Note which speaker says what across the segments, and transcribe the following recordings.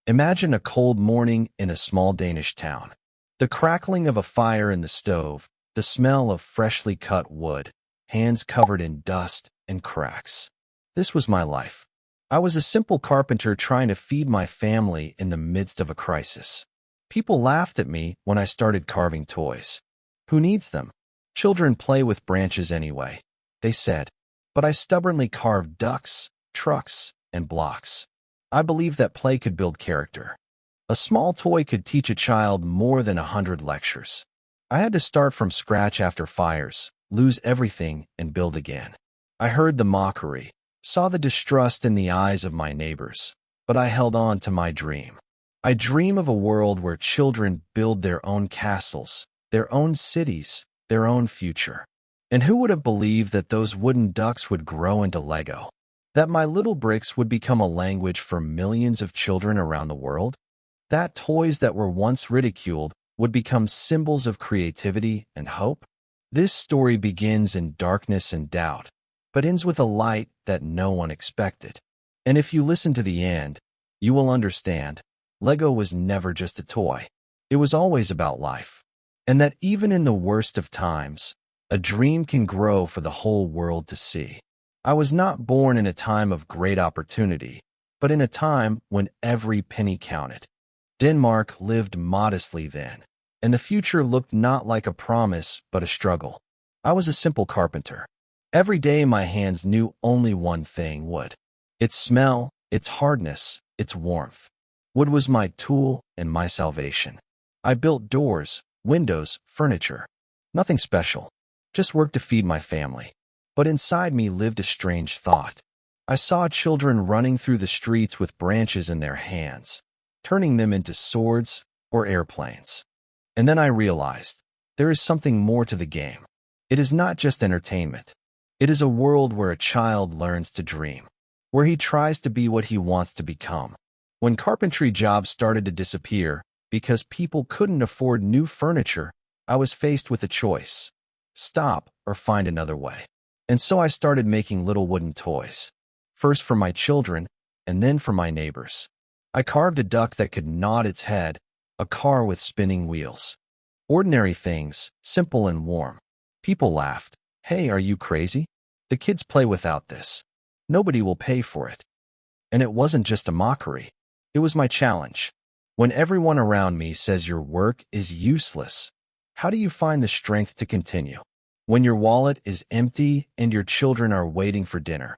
Speaker 1: Imagine a cold morning in a small Danish town. The crackling of a fire in the stove, the smell of freshly cut wood, hands covered in dust and cracks. This was my life. I was a simple carpenter trying to feed my family in the midst of a crisis. People laughed at me when I started carving toys. Who needs them? Children play with branches anyway, they said. But I stubbornly carved ducks, trucks, and blocks. I believed that play could build character. A small toy could teach a child more than 100 lectures. I had to start from scratch after fires, lose everything, and build again. I heard the mockery, saw the distrust in the eyes of my neighbors, but I held on to my dream. I dream of a world where children build their own castles, their own cities, their own future. And who would have believed that those wooden ducks would grow into Lego? That my little bricks would become a language for millions of children around the world? That toys that were once ridiculed would become symbols of creativity and hope? This story begins in darkness and doubt, but ends with a light that no one expected. And if you listen to the end, you will understand Lego was never just a toy. It was always about life. And that even in the worst of times, a dream can grow for the whole world to see. I was not born in a time of great opportunity, but in a time when every penny counted. Denmark lived modestly then, and the future looked not like a promise but a struggle. I was a simple carpenter. Every day my hands knew only one thing: wood. Its smell, its hardness, its warmth. Wood was my tool and my salvation. I built doors, windows, furniture. Nothing special, just work to feed my family. But inside me lived a strange thought. I saw children running through the streets with branches in their hands, turning them into swords or airplanes. And then I realized there is something more to the game. It is not just entertainment. It is a world where a child learns to dream, where he tries to be what he wants to become. When carpentry jobs started to disappear because people couldn't afford new furniture, I was faced with a choice: stop or find another way. And so I started making little wooden toys, first for my children and then for my neighbors. I carved a duck that could nod its head, a car with spinning wheels. Ordinary things, simple and warm. People laughed. Hey, are you crazy? The kids play without this. Nobody will pay for it. And it wasn't just a mockery. It was my challenge. When everyone around me says your work is useless, how do you find the strength to continue? When your wallet is empty and your children are waiting for dinner,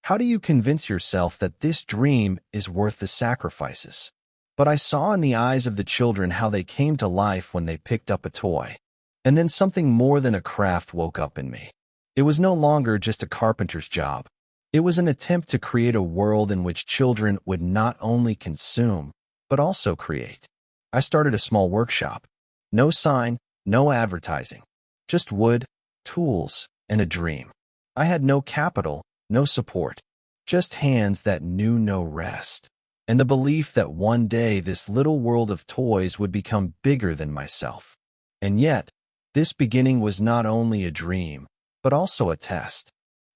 Speaker 1: how do you convince yourself that this dream is worth the sacrifices? But I saw in the eyes of the children how they came to life when they picked up a toy. And then something more than a craft woke up in me. It was no longer just a carpenter's job. It was an attempt to create a world in which children would not only consume, but also create. I started a small workshop. No sign, no advertising. Just wood, tools, and a dream. I had no capital, no support, just hands that knew no rest, and the belief that one day this little world of toys would become bigger than myself. And yet, this beginning was not only a dream, but also a test,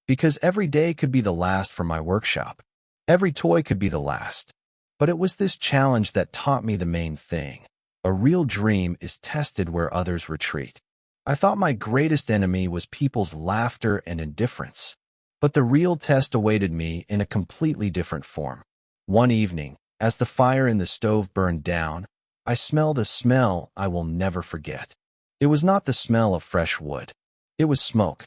Speaker 1: because every day could be the last for my workshop. Every toy could be the last. But it was this challenge that taught me the main thing. A real dream is tested where others retreat. I thought my greatest enemy was people's laughter and indifference. But the real test awaited me in a completely different form. One evening, as the fire in the stove burned down, I smelled a smell I will never forget. It was not the smell of fresh wood. It was smoke.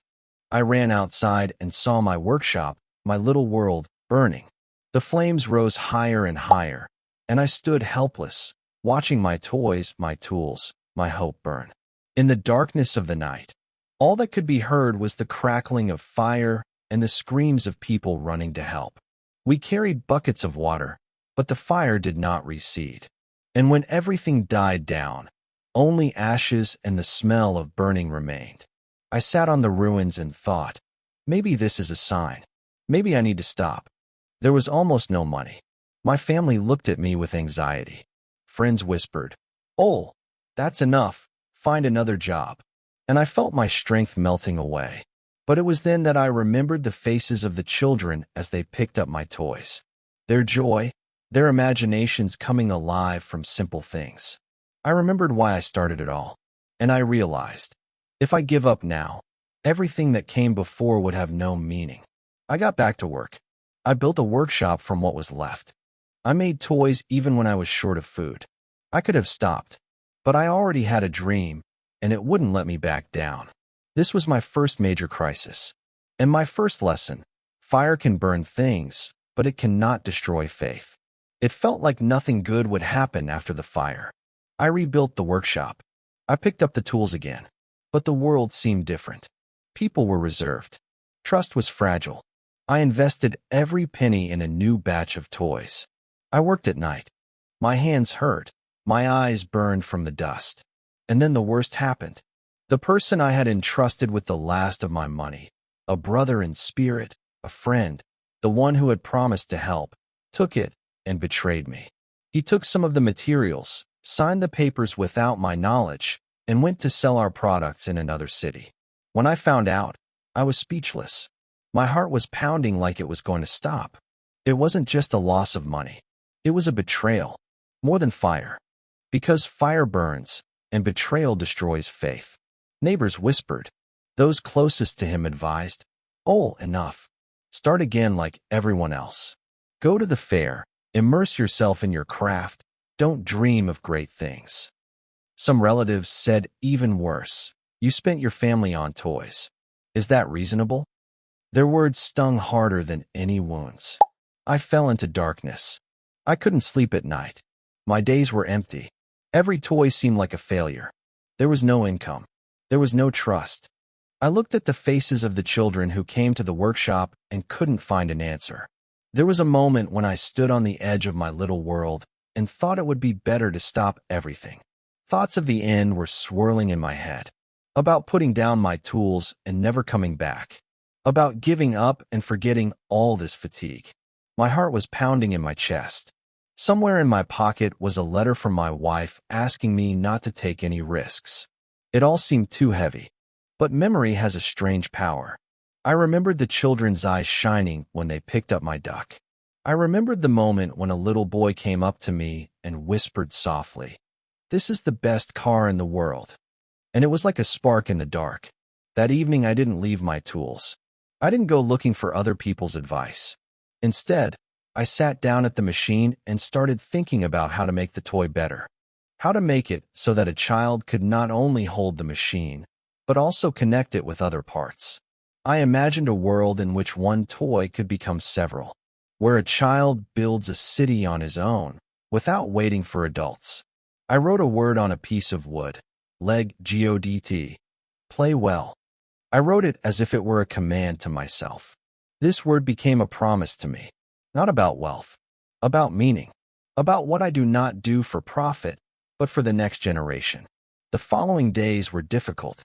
Speaker 1: I ran outside and saw my workshop, my little world, burning. The flames rose higher and higher, and I stood helpless, watching my toys, my tools, my hope burn. In the darkness of the night, all that could be heard was the crackling of fire and the screams of people running to help. We carried buckets of water, but the fire did not recede. And when everything died down, only ashes and the smell of burning remained. I sat on the ruins and thought, maybe this is a sign. Maybe I need to stop. There was almost no money. My family looked at me with anxiety. Friends whispered, "Oh, that's enough. Find another job." And I felt my strength melting away. But it was then that I remembered the faces of the children as they picked up my toys. Their joy, their imaginations coming alive from simple things. I remembered why I started it all, and I realized, if I give up now, everything that came before would have no meaning. I got back to work. I built a workshop from what was left. I made toys even when I was short of food. I could have stopped, but I already had a dream, and it wouldn't let me back down. This was my first major crisis. And my first lesson: fire can burn things, but it cannot destroy faith. It felt like nothing good would happen after the fire. I rebuilt the workshop. I picked up the tools again. But the world seemed different. People were reserved. Trust was fragile. I invested every penny in a new batch of toys. I worked at night. My hands hurt. My eyes burned from the dust. And then the worst happened. The person I had entrusted with the last of my money, a brother in spirit, a friend, the one who had promised to help, took it and betrayed me. He took some of the materials, signed the papers without my knowledge, and went to sell our products in another city. When I found out, I was speechless. My heart was pounding like it was going to stop. It wasn't just a loss of money. It was a betrayal, more than fire. Because fire burns, and betrayal destroys faith. Neighbors whispered. Those closest to him advised, "Oh, enough. Start again like everyone else. Go to the fair, immerse yourself in your craft, don't dream of great things." Some relatives said even worse, "You spent your family on toys. Is that reasonable?" Their words stung harder than any wounds. I fell into darkness. I couldn't sleep at night. My days were empty. Every toy seemed like a failure. There was no income. There was no trust. I looked at the faces of the children who came to the workshop and couldn't find an answer. There was a moment when I stood on the edge of my little world and thought it would be better to stop everything. Thoughts of the end were swirling in my head, about putting down my tools and never coming back, about giving up and forgetting all this fatigue. My heart was pounding in my chest. Somewhere in my pocket was a letter from my wife asking me not to take any risks. It all seemed too heavy. But memory has a strange power. I remembered the children's eyes shining when they picked up my duck. I remembered the moment when a little boy came up to me and whispered softly, "This is the best car in the world." And it was like a spark in the dark. That evening I didn't leave my tools. I didn't go looking for other people's advice. Instead, I sat down at the machine and started thinking about how to make the toy better. How to make it so that a child could not only hold the machine, but also connect it with other parts. I imagined a world in which one toy could become several, where a child builds a city on his own, without waiting for adults. I wrote a word on a piece of wood, leg, GODT, play well. I wrote it as if it were a command to myself. This word became a promise to me, not about wealth, about meaning, about what I do not do for profit, but for the next generation. The following days were difficult.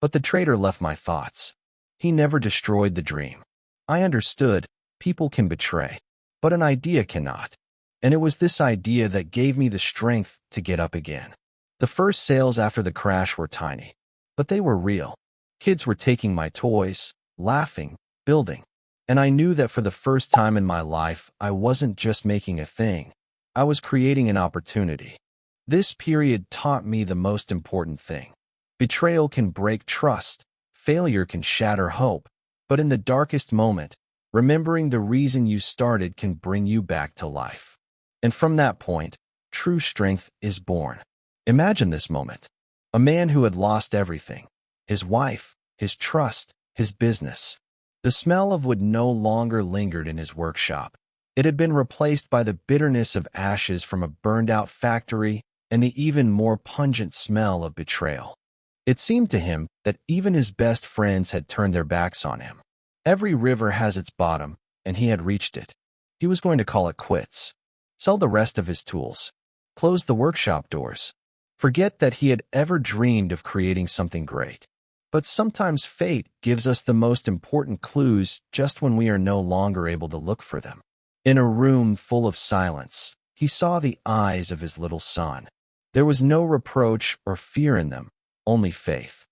Speaker 1: But the traitor left my thoughts. He never destroyed the dream. I understood, people can betray, but an idea cannot. And it was this idea that gave me the strength to get up again. The first sales after the crash were tiny, but they were real. Kids were taking my toys, laughing, building. And I knew that for the first time in my life, I wasn't just making a thing. I was creating an opportunity. This period taught me the most important thing. Betrayal can break trust, failure can shatter hope, but in the darkest moment, remembering the reason you started can bring you back to life. And from that point, true strength is born. Imagine this moment. A man who had lost everything, his wife, his trust, his business. The smell of wood no longer lingered in his workshop. It had been replaced by the bitterness of ashes from a burned-out factory and the even more pungent smell of betrayal. It seemed to him that even his best friends had turned their backs on him. Every river has its bottom, and he had reached it. He was going to call it quits, sell the rest of his tools, close the workshop doors, forget that he had ever dreamed of creating something great. But sometimes fate gives us the most important clues just when we are no longer able to look for them. In a room full of silence, he saw the eyes of his little son. There was no reproach or fear in them, only faith.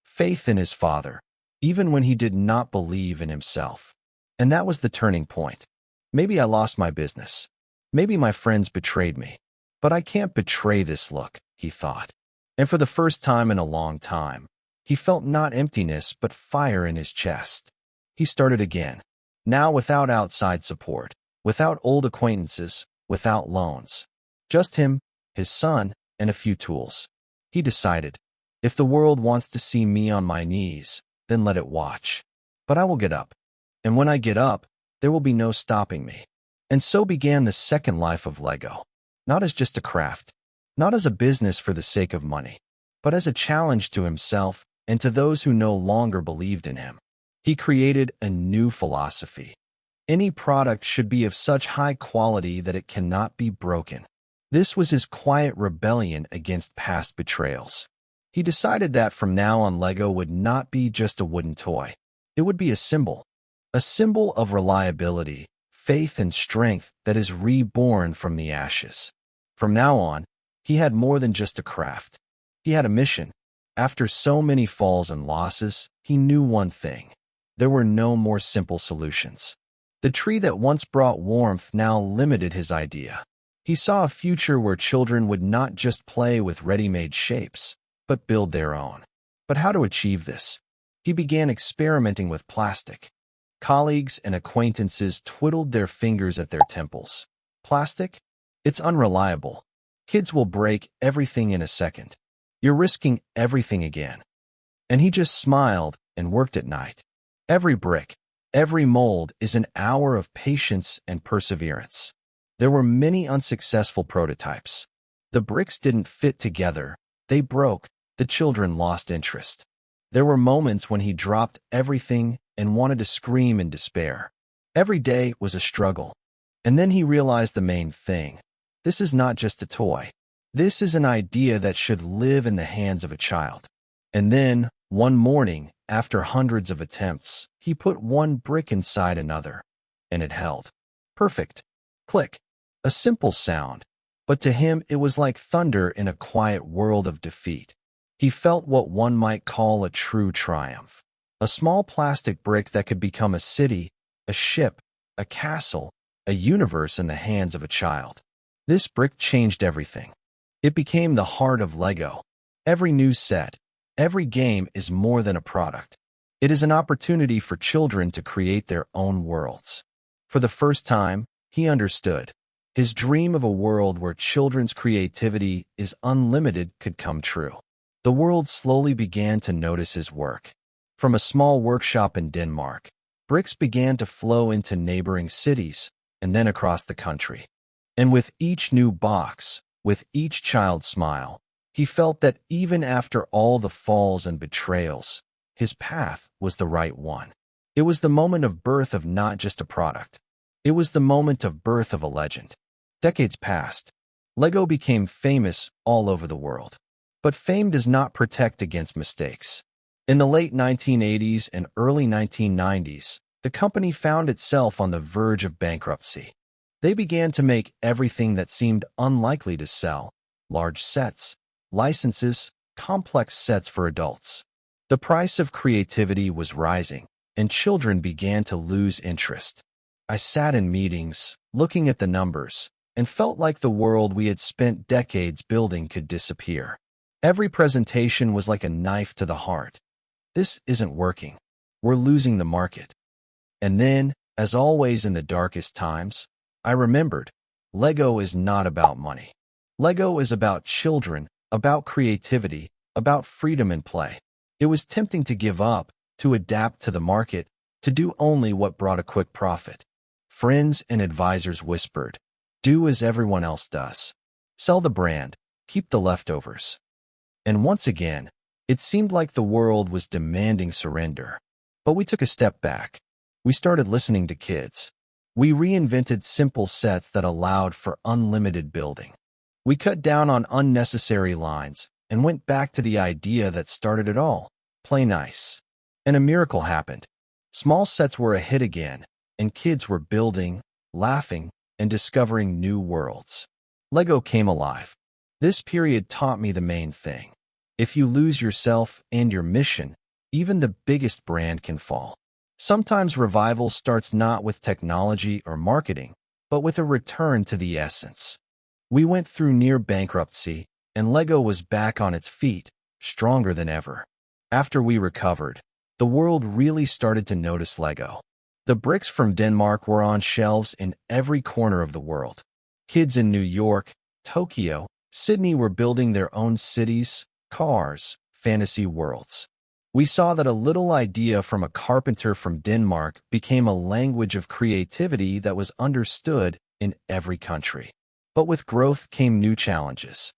Speaker 1: Faith in his father, even when he did not believe in himself. And that was the turning point. Maybe I lost my business. Maybe my friends betrayed me, but I can't betray this look, he thought. And for the first time in a long time, he felt not emptiness but fire in his chest. He started again, now without outside support, without old acquaintances, without loans. Just him, his son, and a few tools. He decided, if the world wants to see me on my knees, then let it watch. But I will get up. And when I get up, there will be no stopping me. And so began the second life of Lego. Not as just a craft, not as a business for the sake of money, but as a challenge to himself and to those who no longer believed in him. He created a new philosophy. Any product should be of such high quality that it cannot be broken. This was his quiet rebellion against past betrayals. He decided that from now on Lego would not be just a wooden toy. It would be a symbol of reliability, faith, and strength that is reborn from the ashes. From now on, he had more than just a craft. He had a mission. After so many falls and losses, he knew one thing. There were no more simple solutions. The tree that once brought warmth now limited his idea. He saw a future where children would not just play with ready-made shapes, but build their own. But how to achieve this? He began experimenting with plastic. Colleagues and acquaintances twiddled their fingers at their temples. Plastic? It's unreliable. Kids will break everything in a second. You're risking everything again. And he just smiled and worked at night. Every brick, every mold is an hour of patience and perseverance. There were many unsuccessful prototypes. The bricks didn't fit together. They broke. The children lost interest. There were moments when he dropped everything and wanted to scream in despair. Every day was a struggle. And then he realized the main thing. This is not just a toy. This is an idea that should live in the hands of a child. And then, one morning, after hundreds of attempts, he put one brick inside another. And it held. Perfect. Click. A simple sound. But to him it was like thunder in a quiet world of defeat. He felt what one might call a true triumph. A small plastic brick that could become a city, a ship, a castle, a universe in the hands of a child. This brick changed everything. It became the heart of Lego. Every new set, every game is more than a product. It is an opportunity for children to create their own worlds. For the first time, he understood. His dream of a world where children's creativity is unlimited could come true. The world slowly began to notice his work. From a small workshop in Denmark, bricks began to flow into neighboring cities and then across the country. And with each new box, with each child's smile, he felt that even after all the falls and betrayals, his path was the right one. It was the moment of birth of not just a product. It was the moment of birth of a legend. Decades passed. Lego became famous all over the world. But fame does not protect against mistakes. In the late 1980s and early 1990s, the company found itself on the verge of bankruptcy. They began to make everything that seemed unlikely to sell: large sets, licenses, complex sets for adults. The price of creativity was rising, and children began to lose interest. I sat in meetings, looking at the numbers, and felt like the world we had spent decades building could disappear. Every presentation was like a knife to the heart. This isn't working. We're losing the market. And then, as always in the darkest times, I remembered, Lego is not about money. Lego is about children, about creativity, about freedom and play. It was tempting to give up, to adapt to the market, to do only what brought a quick profit. Friends and advisors whispered, do as everyone else does. Sell the brand, keep the leftovers. And once again, it seemed like the world was demanding surrender. But we took a step back. We started listening to kids. We reinvented simple sets that allowed for unlimited building. We cut down on unnecessary lines and went back to the idea that started it all: play nice. And a miracle happened. Small sets were a hit again, and kids were building, laughing, and discovering new worlds. Lego came alive. This period taught me the main thing. If you lose yourself and your mission, even the biggest brand can fall. Sometimes revival starts not with technology or marketing, but with a return to the essence. We went through near bankruptcy, and Lego was back on its feet, stronger than ever. After we recovered, the world really started to notice Lego. The bricks from Denmark were on shelves in every corner of the world. Kids in New York, Tokyo, Sydney were building their own cities, cars, fantasy worlds. We saw that a little idea from a carpenter from Denmark became a language of creativity that was understood in every country. But with growth came new challenges.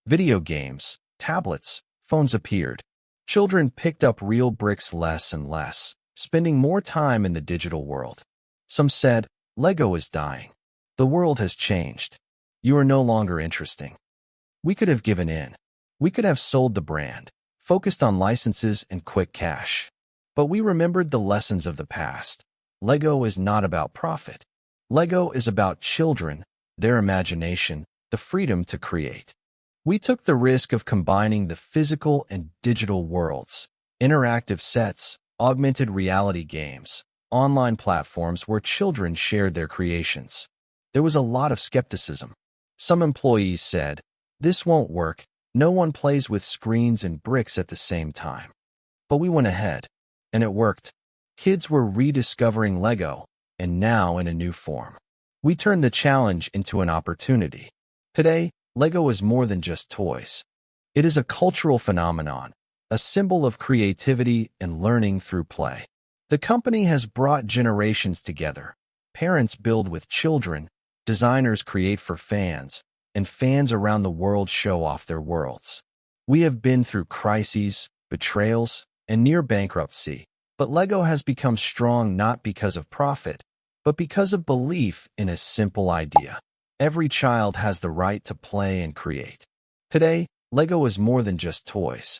Speaker 1: Video games, tablets, phones appeared. Children picked up real bricks less and less, spending more time in the digital world. Some said, Lego is dying. The world has changed. You are no longer interesting. We could have given in. We could have sold the brand, focused on licenses and quick cash. But we remembered the lessons of the past. Lego is not about profit. Lego is about children, their imagination, the freedom to create. We took the risk of combining the physical and digital worlds, interactive sets, augmented reality games, online platforms where children shared their creations. There was a lot of skepticism. Some employees said, "This won't work. No one plays with screens and bricks at the same time." But we went ahead, and it worked. Kids were rediscovering Lego, and now in a new form. We turned the challenge into an opportunity. Today, Lego is more than just toys. It is a cultural phenomenon, a symbol of creativity and learning through play. The company has brought generations together. Parents build with children, designers create for fans, and fans around the world show off their worlds. We have been through crises, betrayals, and near bankruptcy, but Lego has become strong not because of profit, but because of belief in a simple idea. Every child has the right to play and create. Today, Lego is more than just toys.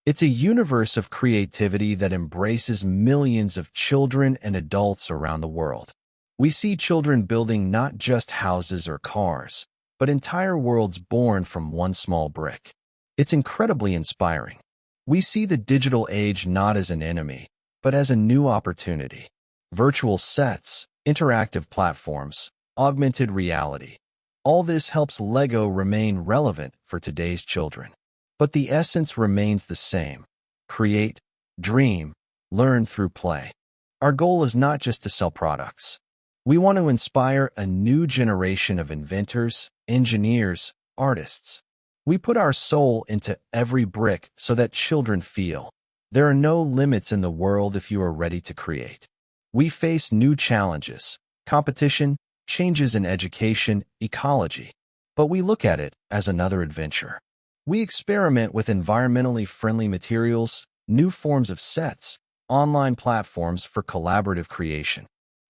Speaker 1: It's a universe of creativity that embraces millions of children and adults around the world. We see children building not just houses or cars, but entire worlds born from one small brick. It's incredibly inspiring. We see the digital age not as an enemy, but as a new opportunity. Virtual sets, interactive platforms, augmented reality. All this helps Lego remain relevant for today's children. But the essence remains the same. Create, dream, learn through play. Our goal is not just to sell products. We want to inspire a new generation of inventors, engineers, artists. We put our soul into every brick so that children feel there are no limits in the world if you are ready to create. We face new challenges, competition, changes in education, ecology, but we look at it as another adventure. We experiment with environmentally friendly materials, new forms of sets, online platforms for collaborative creation.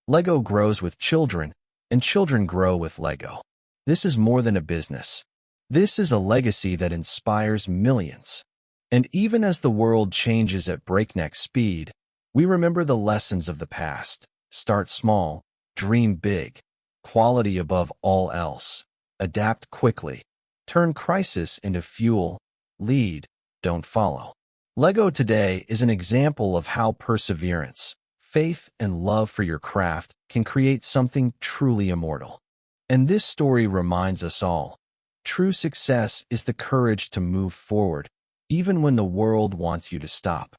Speaker 1: Lego grows with children, and children grow with Lego. This is more than a business. This is a legacy that inspires millions. And even as the world changes at breakneck speed, we remember the lessons of the past. Start small, dream big, quality above all else, adapt quickly, turn crisis into fuel, lead, don't follow. Lego today is an example of how perseverance, faith, and love for your craft can create something truly immortal. And this story reminds us all, true success is the courage to move forward, even when the world wants you to stop.